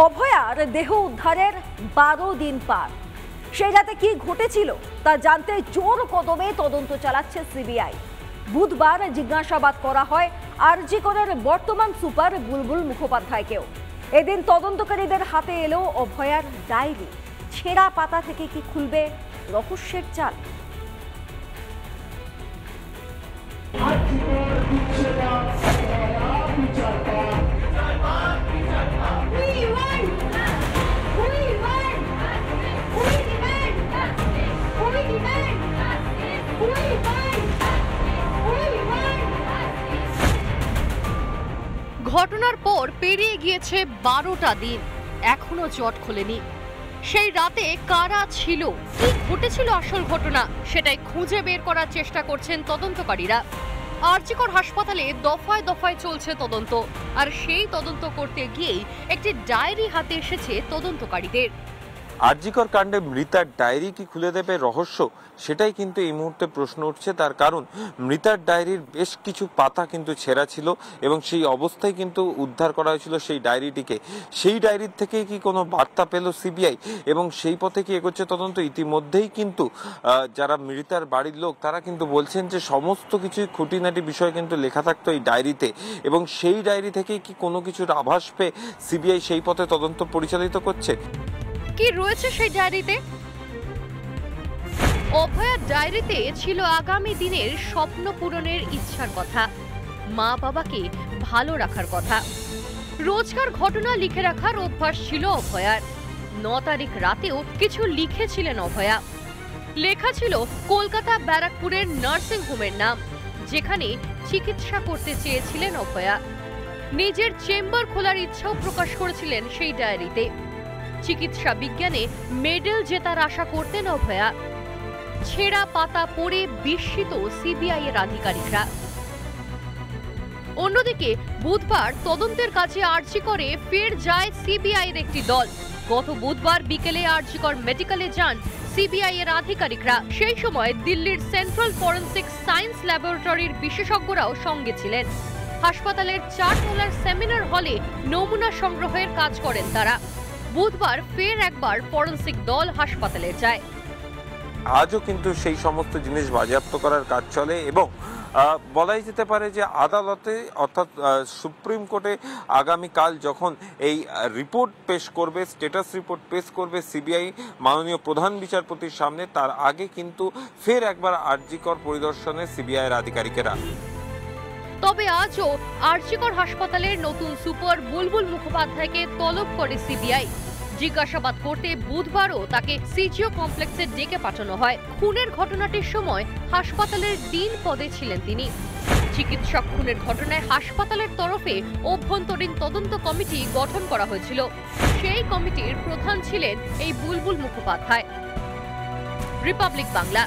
অভয়ার দেহ উদ্ধারের 12 দিন পার। সেই রাতে কি ঘটেছিল তা জানতে জোর কদমে তদন্ত চালাচ্ছে সিবিআই। বুধবার জিজ্ঞাসাবাদ করা হয় আরজি করের বর্তমান সুপার বুলবুল মুখোপাধ্যায়কেও। এদিন তদন্তকারীদের হাতে এলো অভয়ার ডায়েরি। ছেঁড়া পাতা থেকে কি খুলবে রহস্যের চাল? ঘটনার পর পেরিয়ে গিয়েছে 12টা দিন, এখনো জট খোলেনি। সেই রাতে কারা ছিল, কি ঘটেছিল আসল ঘটনা, সেটাই খুঁজে বের করার চেষ্টা করছেন তদন্তকারীরা। আরজিকর হাসপাতালে দফায় দফায় চলছে তদন্ত, আর সেই তদন্ত করতে গিয়েই একটি ডায়েরি হাতে এসেছে তদন্তকারীদের। আরজিকর কাণ্ডে মৃতার ডায়েরি কি খুলে দেবে রহস্য, সেটাই কিন্তু এই মুহূর্তে প্রশ্ন উঠছে। তার কারণ মৃতার ডায়েরির বেশ কিছু পাতা কিন্তু ছেঁড়া ছিল এবং সেই অবস্থায় কিন্তু উদ্ধার করা হয়েছিল সেই ডায়েরিটিকে। সেই ডায়েরির থেকে কি কোনো বার্তা পেল সিবিআই এবং সেই পথে কি এগোচ্ছে তদন্ত? ইতিমধ্যেই কিন্তু যারা মৃতার বাড়ির লোক তারা কিন্তু বলছেন যে সমস্ত কিছুই খুঁটিনাটি বিষয় কিন্তু লেখা থাকতো এই ডায়েরিতে, এবং সেই ডায়েরি থেকেই কি কোনো কিছুর আভাস পেয়ে সিবিআই সেই পথে তদন্ত পরিচালিত করছে। কি রয়েছে সেই ডায়েরিতে? অভয়ার ডায়েরিতে ছিল আগামী দিনের স্বপ্ন পূরণের ইচ্ছার কথা, মা বাবাকে ভালো রাখার কথা। রোজকার ঘটনা লিখে রাখার অভ্যাস ছিল অভয়ার। 9 তারিখ রাতেও কিছু লিখেছিলেন অভয়া। লেখা ছিল কলকাতা ব্যারাকপুরের নার্সিং হোমের নাম, যেখানে চিকিৎসা করতে চেয়েছিলেন অভয়া। নিজের চেম্বার খোলার ইচ্ছাও প্রকাশ করেছিলেন সেই ডায়েরিতে। চিকিৎসা বিজ্ঞানে মেডেল জেতার আশা করতেন অভয়া। ছেঁড়া পাতা পড়ে বিস্মিত সিবিআই এর আধিকারিকরা। অন্যদিকে বুধবার তদন্তের কাজে আরজি করে ফের যায় সিবিআই এর একটি দল। গত বুধবার বিকেলে আরজি কর মেডিকেলে যান সিবিআই এর আধিকারিকরা। সেই সময় দিল্লির সেন্ট্রাল ফরেন্সিক সায়েন্স ল্যাবরেটরির বিশেষজ্ঞরাও সঙ্গে ছিলেন। হাসপাতালের 4 তলার সেমিনার হলে নমুনা সংগ্রহের কাজ করেন তারা। বুধবার ফের একবার ফরেন্সিক দল হাসপাতালে যায়। আজও কিন্তু সেই সমস্ত জিনিস বাজেয়াপ্ত করার কাজ চলে এবং বলাই যেতে পারে যে আদালতে অর্থাৎ সুপ্রিম কোর্টে আগামীকাল যখন এই রিপোর্ট পেশ করবে, স্ট্যাটাস রিপোর্ট পেশ করবে সিবিআই মাননীয় প্রধান বিচারপতির সামনে, তার আগে কিন্তু ফের একবার আরজিকর পরিদর্শনে সিবিআই এর আধিকারিকেরা। তবে আজও আরজিকর হাসপাতালের নতুন সুপার বুলবুল মুখোপাধ্যায়কে তলব করে সিবিআই। জিজ্ঞাসাবাদ করতে বুধবারও তাকে সিজিও কমপ্লেক্সে ডেকে পাঠানো হয়। খুনের ঘটনাটির সময় হাসপাতালের ডিন পদে ছিলেন তিনি। চিকিৎসক খুনের ঘটনায় হাসপাতালের তরফে অভ্যন্তরীণ তদন্ত কমিটি গঠন করা হয়েছিল। সেই কমিটির প্রধান ছিলেন এই বুলবুল মুখোপাধ্যায়। রিপাবলিক বাংলা।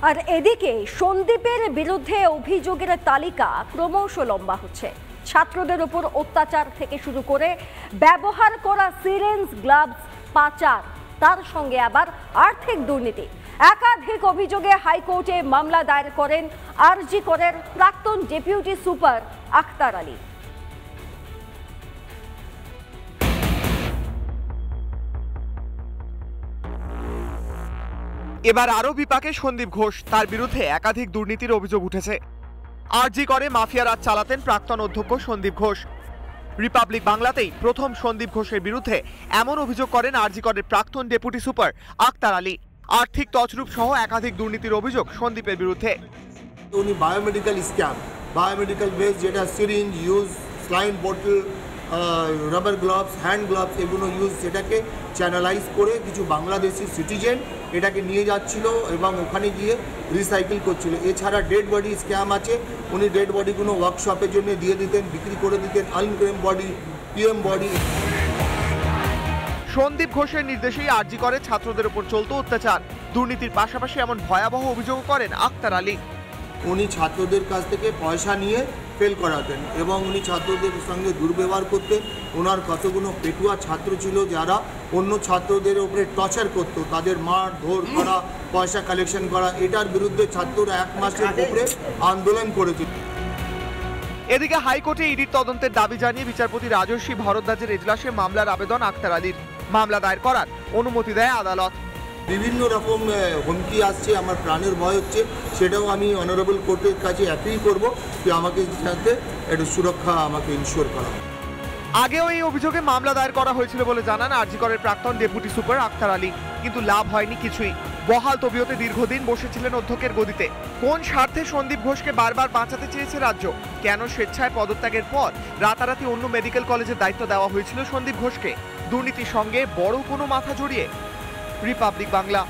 আর এদিকে সন্দীপের বিরুদ্ধে অভিযোগের তালিকা ক্রমশ লম্বা হচ্ছে। ছাত্রদের উপর অত্যাচার থেকে শুরু করে ব্যবহার করা সিরিঞ্জ, গ্লাভস পাচার, তার সঙ্গে আবার আর্থিক দুর্নীতি, একাধিক অভিযোগে হাইকোর্টে মামলা দায়ের করেন আরজি করের প্রাক্তন ডেপুটি সুপার আখতার আলী। এবার আরও বিপাকে সন্দীপ ঘোষ। তার বিরুদ্ধে একাধিক দুর্নীতির অভিযোগ উঠেছে। আরজি করে মাফিয়া রাজ চালাতেন প্রাক্তন অধ্যক্ষ সন্দীপ ঘোষ। রিপাবলিক বাংলাতেই প্রথম সন্দীপ ঘোষের বিরুদ্ধে এমন অভিযোগ করেন আরজি করের প্রাক্তন ডেপুটি সুপার আখতার আলী। আর্থিক তছরূপ সহ একাধিক দুর্নীতির অভিযোগ সন্দীপের বিরুদ্ধে। উনি বায়োমেডিক্যাল স্ক্যাম, বায়োমেডিক্যাল বেস, যেটা সিরিঞ্জ ইউজ, স্লাইন বোতল, রাবার গ্লাভস, হ্যান্ড গ্লাভস, এগুলো ইউজ, সেটাকে চ্যানেলাইজ করে কিছু বাংলাদেশি সিটিজেন এটাকে নিয়ে যাচ্ছিল এবং ওখানে গিয়ে রিসাইকেল করছিল। এছাড়া ডেড বডি স্ক্যাম আছে। উনি ডেড বডিগুলো ওয়ার্কশপের জন্য দিয়ে দিতেন, বিক্রি করে দিতেন, unclaim body, PM body. Sandip ঘোষের নির্দেশেই আরজি করে ছাত্রদের উপর চলতো অত্যাচার, দুর্নীতির পাশাপাশি এমন ভয়াবহ অভিযোগ করেন আখতার আলী। উনি ছাত্রদের কাছ থেকে পয়সা নিয়ে ফেল করাতেন এবং উনি ছাত্রদের সঙ্গে দুর্ব্যবহার করতেন। ওনার কতগুলো পেটুয়া ছাত্র ছিল যারা অন্য ছাত্রদের উপরে টর্চার করত, তাদের মার ধর করা, পয়সা কালেকশন করা। এটার বিরুদ্ধে ছাত্ররা 1 মাসের উপরে আন্দোলন করেছিল। এদিকে হাইকোর্টে ইডির তদন্তের দাবি জানিয়ে বিচারপতি রাজস্বী ভরদ্বাজের এজলাসে মামলার আবেদন আক্তার আলীর। মামলা দায়ের করার অনুমতি দেয় আদালত। বিভিন্ন রকম হুমকি আসছে, আমার প্রাণের ভয় হচ্ছে, সেটাও আমি অনারেবল কোর্টের কাছে অ্যাপিল করব যে আমাকে যাতে একটু সুরক্ষা আমাকে ইনশিওর করা হয়। আগেও এই অভিযোগে মামলা দায়ের করা হয়েছিল বলে জানান আরজি করের প্রাক্তন ডেপুটি সুপার আক্তার আলী, কিন্তু লাভ হয়নি কিছুই। বহাল তবিয়তে দীর্ঘদিন বসেছিলেন অধ্যক্ষের গদিতে। কোন স্বার্থে সন্দীপ ঘোষকে বারবার বাঁচাতে চেয়েছে রাজ্য? কেন স্বেচ্ছায় পদত্যাগের পর রাতারাতি অন্য মেডিকেল কলেজের দায়িত্ব দেওয়া হয়েছিল সন্দীপ ঘোষকে? দুর্নীতির সঙ্গে বড় কোনো মাথা জড়িয়ে? রিপাবলিক বাংলা।